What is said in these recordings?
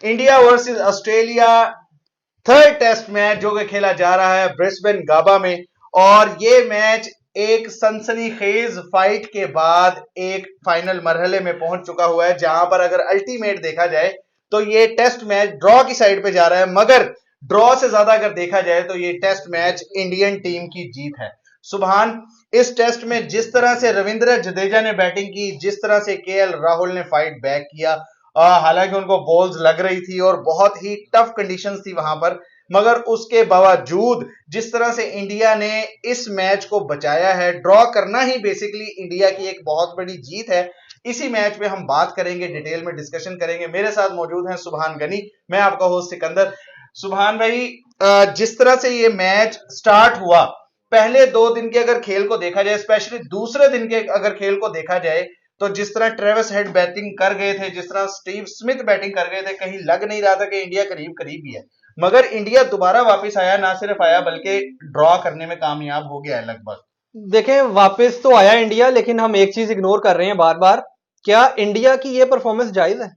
India versus Australia third test match जो कि खेला जा रहा है ब्रिस्बेन गाबा में। और ये मैच एक सनसनीखेज फाइट के बाद एक फाइनल मरहले में पहुंच चुका हुआ है, जहां पर अगर अल्टीमेट देखा जाए तो ये टेस्ट मैच ड्रॉ की साइड पे जा रहा है, मगर ड्रॉ से ज्यादा अगर देखा जाए तो ये टेस्ट मैच इंडियन टीम की जीत है। सुभान, इस टेस्ट में जिस तरह से रविंद्र जडेजा ने बैटिंग की, जिस तरह से केएल राहुल ने फाइट बैक किया, हालांकि उनको बॉल्स लग रही थी और बहुत ही टफ कंडीशंस थी वहां पर, मगर उसके बावजूद जिस तरह से इंडिया ने इस मैच को बचाया है, ड्रॉ करना ही बेसिकली इंडिया की एक बहुत बड़ी जीत है। इसी मैच पे हम बात करेंगे, डिटेल में डिस्कशन करेंगे। मेरे साथ मौजूद हैं सुभान गनी, मैं आपका होस्ट सिकंदर। सुभान भाई, जिस तरह से ये मैच स्टार्ट हुआ, पहले 2 दिन के अगर खेल को देखा जाए, स्पेशली दूसरे दिन के अगर खेल को देखा जाए, तो जिस तरह ट्रेविस हेड बैटिंग कर गए थे, जिस तरह स्टीव स्मिथ बैटिंग कर गए थे, कहीं लग नहीं रहा था कि इंडिया करीब करीब ही है, मगर इंडिया दोबारा वापस आया, ना सिर्फ आया बल्कि ड्रॉ करने में कामयाब हो गया है लगभग। देखें, वापस तो आया इंडिया, लेकिन हम एक चीज इग्नोर कर रहे हैं बार बार। क्या इंडिया की ये परफॉर्मेंस जायज है?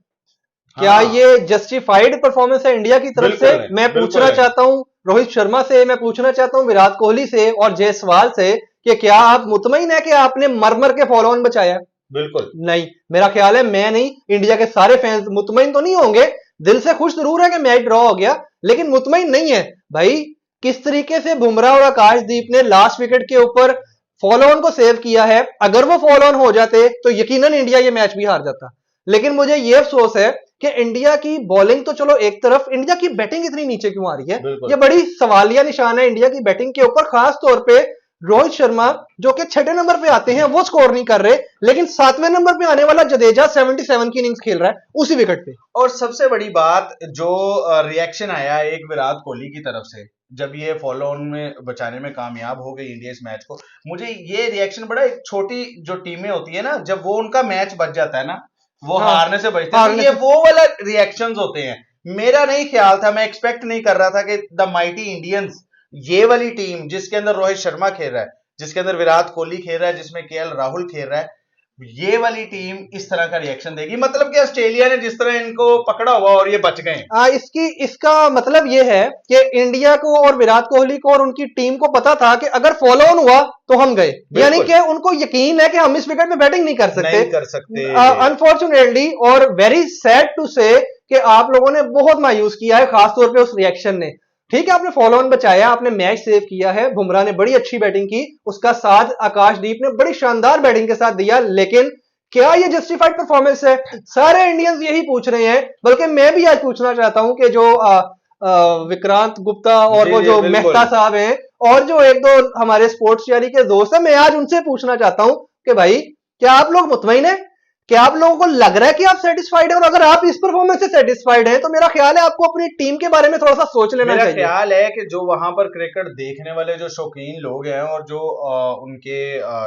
क्या ये जस्टिफाइड परफॉर्मेंस है इंडिया की तरफ से? मैं पूछना चाहता हूं रोहित शर्मा से, मैं पूछना चाहता हूं विराट कोहली से और जायसवाल से कि क्या आप मुतमईन है कि आपने मर के फॉलो ऑन बचाया? बिल्कुल नहीं, मेरा ख्याल है मैं नहीं, इंडिया के सारे फैंस मुतमईन तो नहीं होंगे। दिल से खुश जरूर है कि मैच ड्रॉ हो गया, लेकिन मुतमईन नहीं है भाई। किस तरीके से बुमराह और आकाशदीप ने लास्ट विकेट के ऊपर फॉलो ऑन को सेव किया है। अगर वो फॉलो ऑन हो जाते तो यकीनन इंडिया ये मैच भी हार जाता। लेकिन मुझे ये अफसोस है कि इंडिया की बॉलिंग तो चलो एक तरफ, इंडिया की बैटिंग इतनी नीचे क्यों आ रही है? ये बड़ी सवालिया निशान है इंडिया की बैटिंग के ऊपर। खास तौर पे रोहित शर्मा जो कि 6ठे नंबर पे आते हैं वो स्कोर नहीं कर रहे, लेकिन 7वें नंबर पे आने वाला जडेजा 77 की इनिंग्स खेल रहा है उसी विकेट पे। और सबसे बड़ी बात, जो रिएक्शन आया एक विराट कोहली की तरफ से जब ये फॉलो ऑन में बचाने में कामयाब हो गई इंडिया इस मैच को, मुझे ये रिएक्शन बड़ा, एक छोटी जो टीमें होती है ना, जब वो उनका मैच बच जाता है ना, वो हारने से बचते हैं, तो ये वो वाला रिएक्शंस होते हैं। मेरा नहीं ख्याल था, मैं एक्सपेक्ट नहीं कर रहा था कि द माइटी इंडियंस, ये वाली टीम जिसके अंदर रोहित शर्मा खेल रहा है, जिसके अंदर विराट कोहली खेल रहा है, जिसमें केएल राहुल खेल रहा है, ये वाली टीम इस तरह का रिएक्शन देगी। मतलब कि ऑस्ट्रेलिया ने जिस तरह इनको पकड़ा हुआ और ये बच गए। इसका मतलब ये है कि इंडिया को और विराट कोहली को और उनकी टीम को पता था कि अगर फॉलो ऑन हुआ तो हम गए, यानी कि उनको यकीन है कि हम इस विकेट में बैटिंग नहीं कर सकते। अनफॉर्चुनेटली और वेरी सैड टू से कि आप लोगों ने बहुत मायूस किया है, खासतौर पे उस रिएक्शन ने। ठीक है, आपने फॉलो ऑन बचाया, आपने मैच सेव किया है, बुमराह ने बड़ी अच्छी बैटिंग की, उसका साथ आकाशदीप ने बड़ी शानदार बैटिंग के साथ दिया, लेकिन क्या ये जस्टिफाइड परफॉर्मेंस है? सारे इंडियंस यही पूछ रहे हैं, बल्कि मैं भी आज पूछना चाहता हूं कि जो विक्रांत गुप्ता और वो जो मेहता साहब हैं और जो एक दो हमारे स्पोर्ट्स जारी के दोस्त हैं, मैं आज उनसे पूछना चाहता हूं कि भाई क्या आप लोग मुतमईन है? क्या आप लोगों को लग रहा है कि आप सेटिस्फाइड हैं? और अगर आप इस परफॉर्मेंस से सेटिस्फाइड हैं तो मेरा ख्याल है आपको अपनी टीम के बारे में थोड़ा सा सोच लेना चाहिए। मेरा ख्याल है कि जो वहां पर क्रिकेट देखने वाले जो शौकीन लोग हैं और जो उनके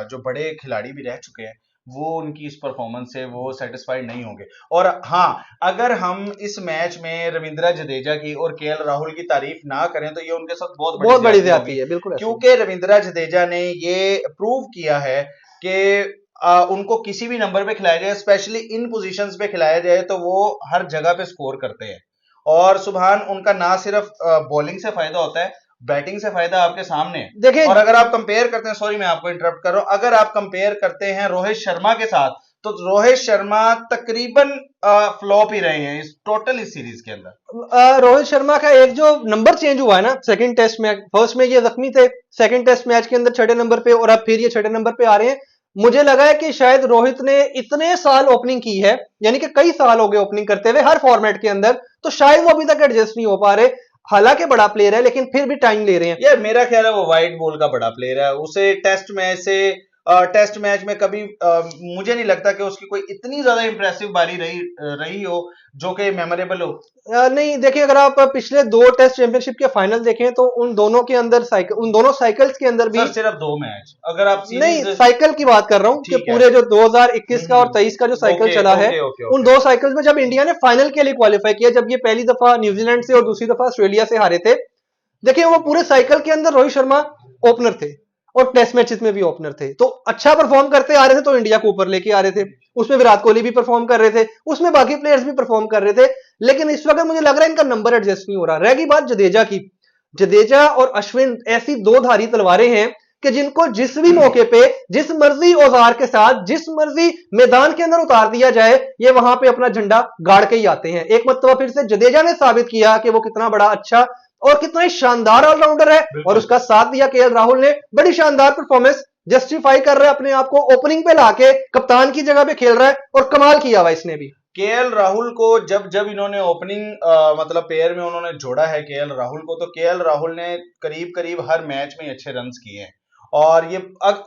जो बड़े खिलाड़ी भी रह चुके हैं, वो उनकी इस परफॉर्मेंस से वो सेटिस्फाइड नहीं होंगे। और हाँ, अगर हम इस मैच में रविंद्र जडेजा की और केएल राहुल की तारीफ ना करें तो ये उनके साथ बहुत बड़ी ज्यादती है। बिल्कुल, क्योंकि रविंद्र जडेजा ने ये प्रूव किया है कि उनको किसी भी नंबर पे खिलाया जाए, स्पेशली इन पोजीशंस पे खिलाया जाए, तो वो हर जगह पे स्कोर करते हैं। और सुभान, उनका ना सिर्फ बॉलिंग से फायदा होता है, बैटिंग से फायदा आपके सामने देखिए। और अगर आप कंपेयर करते हैं, सॉरी मैं आपको इंटरप्ट कर रहा हूं, अगर आप कंपेयर करते हैं रोहित शर्मा के साथ, तो रोहित शर्मा तकरीबन फ्लॉप ही रहे हैं इस टोटल इस सीरीज के अंदर। रोहित शर्मा का एक जो नंबर चेंज हुआ है ना सेकंड टेस्ट मैच, फर्स्ट में ये जख्मी थे, सेकंड टेस्ट मैच के अंदर 6ठे नंबर पे और अब फिर ये 6ठे नंबर पे आ रहे हैं। मुझे लगा है कि शायद रोहित ने इतने साल ओपनिंग की है, यानी कि कई साल हो गए ओपनिंग करते हुए हर फॉर्मेट के अंदर, तो शायद वो अभी तक एडजस्ट नहीं हो पा रहे। हालांकि बड़ा प्लेयर है लेकिन फिर भी टाइम ले रहे हैं। यार मेरा ख्याल है वो वाइट बॉल का बड़ा प्लेयर है, उसे टेस्ट मैच में कभी मुझे नहीं लगता कि उसकी कोई इतनी ज्यादा इंप्रेसिव बारी रही हो जो कि मेमोरेबल हो। नहीं, देखिए, अगर आप पिछले 2 टेस्ट चैंपियनशिप के फाइनल देखें तो उन दोनों के अंदर उन दोनों साइकिल्स के अंदर भी सिर्फ 2 मैच, अगर आप नहीं साइकिल की बात कर रहा हूं कि पूरे जो 2021 का और 23 का जो साइकिल चला है, उन 2 साइकिल्स में जब इंडिया ने फाइनल के लिए क्वालिफाई किया, जब ये पहली दफा न्यूजीलैंड से और दूसरी दफा ऑस्ट्रेलिया से हारे थे, देखिए वो पूरे साइकिल के अंदर रोहित शर्मा ओपनर थे और टेस्ट मैचेस में भी ओपनर थे, तो अच्छा परफॉर्म करते आ रहे थे, तो इंडिया को ऊपर लेके आ रहे थे। उसमें विराट कोहली भी परफॉर्म कर रहे थे, उसमें बाकी प्लेयर्स भी परफॉर्म कर रहे थे, लेकिन इस वक्त मुझे लग रहा है इनका नंबर एडजस्ट नहीं हो रहा। रह गई बात जडेजा की, जडेजा और अश्विन ऐसी दो धारी तलवारें हैं कि जिनको जिस भी मौके पे जिस मर्जी औजार के साथ जिस मर्जी मैदान के अंदर उतार दिया जाए, ये वहां पे अपना झंडा गाड़ के ही आते हैं। एक मरतबा फिर से जडेजा ने साबित किया कि वो कितना बड़ा अच्छा और कितना ही शानदार ऑलराउंडर है, और उसका साथ दिया केएल राहुल ने। बड़ी शानदार परफॉर्मेंस, जस्टिफाई कर रहा है अपने आप को, ओपनिंग पे लाके कप्तान की जगह पे खेल रहा है और कमाल किया हुआ इसने भी। केएल राहुल को जब जब इन्होंने ओपनिंग मतलब पेयर में उन्होंने जोड़ा है केएल राहुल को, तो केएल राहुल ने करीब करीब हर मैच में अच्छे रन्स किए हैं। और ये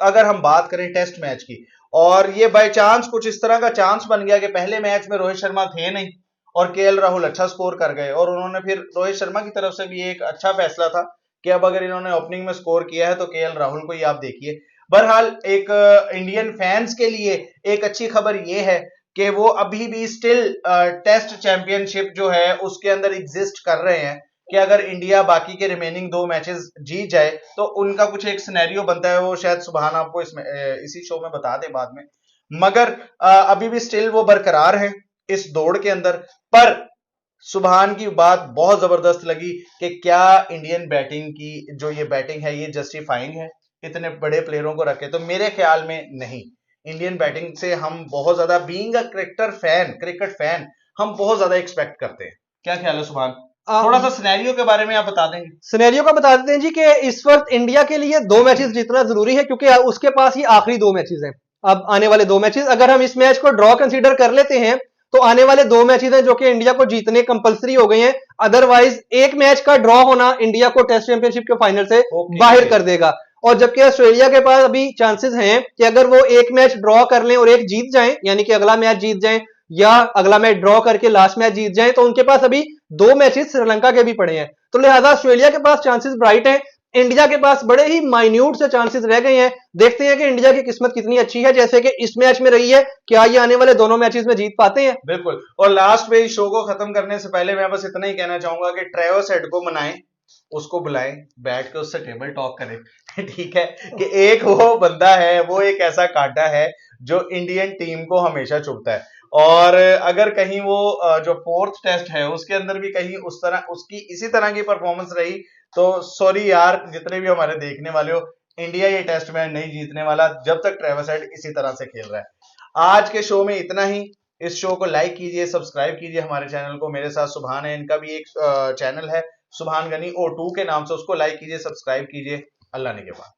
अगर हम बात करें टेस्ट मैच की, और ये बाय चांस कुछ इस तरह का चांस बन गया कि पहले मैच में रोहित शर्मा थे नहीं और केएल राहुल अच्छा स्कोर कर गए, और उन्होंने फिर रोहित शर्मा की तरफ से भी एक अच्छा फैसला था कि अब अगर इन्होंने ओपनिंग में स्कोर किया है तो केएल राहुल को ही आप देखिए। बहरहाल एक इंडियन फैंस के लिए एक अच्छी खबर ये है कि वो अभी भी स्टिल टेस्ट चैंपियनशिप जो है उसके अंदर एग्जिस्ट कर रहे हैं, कि अगर इंडिया बाकी के रिमेनिंग 2 मैचेस जीत जाए तो उनका कुछ एक सिनेरियो बनता है, वो शायद सुभान आपको इसमें इसी शो में बता दे बाद में, मगर अभी भी स्टिल वो बरकरार है इस दौड़ के अंदर। पर सुभान की बात बहुत जबरदस्त लगी कि क्या इंडियन बैटिंग की जो ये बैटिंग है ये जस्टिफाइंग है इतने बड़े प्लेयरों को रखे, तो मेरे ख्याल में नहीं। इंडियन बैटिंग से हम बहुत ज्यादा बीइंग अ क्रिकेट फैन हम बहुत ज्यादा एक्सपेक्ट करते हैं। क्या ख्याल है सुभान? थोड़ा सा सिनेरियो के बारे में आप बता देंगे। सिनेरियो का बता देते हैं जी कि इस वक्त इंडिया के लिए 2 मैचेस जीतना जरूरी है, क्योंकि उसके पास ही आखिरी 2 मैचेस हैं। अब आने वाले 2 मैचेस, अगर हम इस मैच को ड्रॉ कंसीडर कर लेते हैं तो आने वाले 2 मैचेस हैं जो कि इंडिया को जीतने कंपलसरी हो गए हैं। अदरवाइज एक मैच का ड्रॉ होना इंडिया को टेस्ट चैंपियनशिप के फाइनल से बाहर कर देगा। और जबकि ऑस्ट्रेलिया के पास अभी चांसेस हैं कि अगर वो एक मैच ड्रॉ कर लें और एक जीत जाएं, यानी कि अगला मैच जीत जाएं या अगला मैच ड्रॉ करके लास्ट मैच जीत जाएं, तो उनके पास अभी 2 मैचेस श्रीलंका के भी पड़े हैं। तो लिहाजा ऑस्ट्रेलिया के पास चांसेस ब्राइट हैं, इंडिया के पास बड़े ही माइन्यूट से चांसेस रह गए हैं। देखते हैं कि इंडिया की किस्मत कितनी अच्छी है, जैसे कि इस मैच में रही है, क्या ये आने वाले दोनों मैचेस में जीत पाते हैं। बिल्कुल। और लास्ट में इस शो को खत्म करने से पहले मैं बस इतना ही कहना चाहूंगा कि ट्रेविस हेड को मनाएं, उसको बुलाएं, बैठ के उससे टेबल टॉक करें ठीक है, कि एक वो बंदा है, वो एक ऐसा कांटा है जो इंडियन टीम को हमेशा चुभता है। और अगर कहीं वो जो 4th टेस्ट है उसके अंदर भी कहीं उस तरह उसकी इसी तरह की परफॉर्मेंस रही, तो सॉरी यार जितने भी हमारे देखने वाले हो, इंडिया ये टेस्ट मैच नहीं जीतने वाला जब तक ट्रेविस हेड इसी तरह से खेल रहा है। आज के शो में इतना ही। इस शो को लाइक कीजिए, सब्सक्राइब कीजिए हमारे चैनल को। मेरे साथ सुभान है, इनका भी एक चैनल है सुभान गनी O2 के नाम से, उसको लाइक कीजिए, सब्सक्राइब कीजिए। अल्लाह ने के बाद।